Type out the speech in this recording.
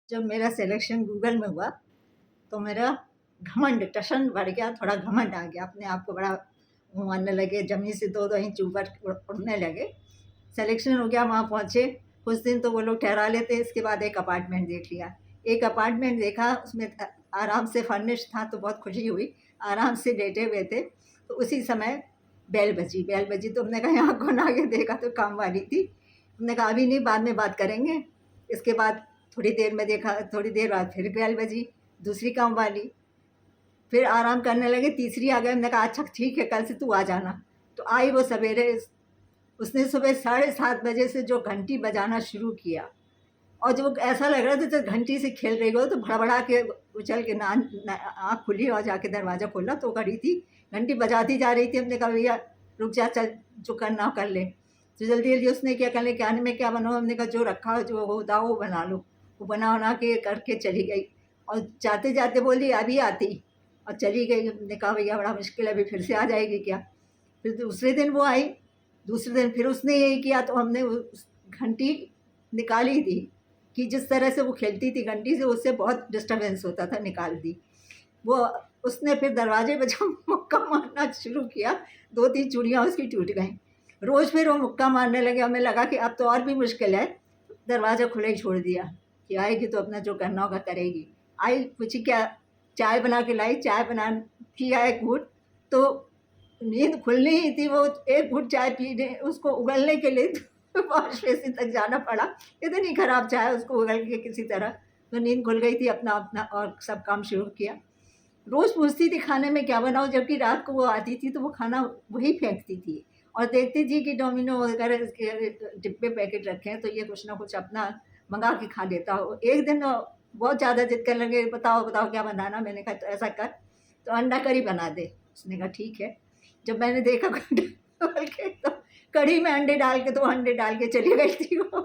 जब मेरा selection Google में हुआ, तो मेरा घमंड टशन बढ़ गया, थोड़ा घमंड आ गया, अपने आप को बड़ा वो मानने लगे, ज़मीन से 2-2 इंच ऊपर उड़ने लगे। सिलेक्शन हो गया, वहाँ पहुँचे, कुछ दिन तो वो लोग ठहरा लेते, इसके बाद एक अपार्टमेंट देख लिया। एक अपार्टमेंट देखा, उसमें आराम से फर्निश्ड था, तो बहुत खुशी हुई, आराम से लेटे हुए थे। तो उसी समय बेल बजी तो हमने कहा यहाँ कौन आ गया, देखा तो काम वाली थी। हमने कहा अभी नहीं, बाद में बात करेंगे। इसके बाद थोड़ी देर में देखा, थोड़ी देर बाद फिर बेल बजी, दूसरी काम वाली, फिर आराम करने लगे, तीसरी आ गई। हमने कहा अच्छा ठीक है, कल से तू आ जाना। तो आई वो सवेरे, उसने सुबह 7:30 बजे से जो घंटी बजाना शुरू किया, और जो ऐसा लग रहा था जैसे घंटी से खेल रही हो, तो भड़बड़ा के उछल के आँख खुली और जाके दरवाज़ा खोला तो खड़ी थी, घंटी बजाती जा रही थी। हमने कहा भैया रुक जा, चल जो करना हो कर ले। तो जल्दी-जल्दी उसने क्या कहने खाने में क्या बनाओ, हमने कहा जो रखा हो, जो होता हो वो बना लो। वो बना-वना के करके चली गई, और जाते-जाते बोली अभी आती, और चली गई। हमने कहा भैया बड़ा मुश्किल है, अभी फिर से आ जाएगी क्या? फिर दूसरे दिन वो आई, दूसरे दिन फिर उसने यही किया, तो हमने उस घंटी निकाली दी कि जिस तरह से वो खेलती थी घंटी से, उससे बहुत डिस्टर्बेंस होता था, निकाल दी। वो उसने फिर दरवाजे पे जब मुक्का मारना शुरू किया, 2-3 चूड़ियाँ उसकी टूट गईं। रोज़ फिर वो मुक्का मारने लगे, हमें लगा कि अब तो और भी मुश्किल है, दरवाज़ा खुला ही छोड़ दिया कि आएगी तो अपना जो करना होगा करेगी। आई, पूछी क्या, चाय बना के लाई, चाय बना पिया एक घूँट, तो नींद खुलनी ही थी, वो एक घूँट चाय पीने उसको उगलने के लिए वॉश बेसिन तक जाना पड़ा। इतनी खराब चाय उसको उगल के किसी तरह, तो नींद खुल गई थी, अपना और सब काम शुरू किया। रोज़ पूछती थी खाने में क्या बनाऊँ, जबकि रात को वो आती थी तो वो खाना वही फेंकती थी, और देखती थी कि डोमिनो वगैरह के डिब्बे पैकेट रखे हैं, तो ये कुछ ना कुछ अपना मँगा के खा लेता हो। एक दिन बहुत ज़्यादा ज़िद करने लगे, बताओ क्या बनाना? मैंने कहा तो ऐसा कर, तो अंडा करी बना दे। उसने कहा ठीक है। जब मैंने देखा खोल के, तो कढ़ी में अंडे डाल के, 2 अंडे डाल के चली गई थी वो।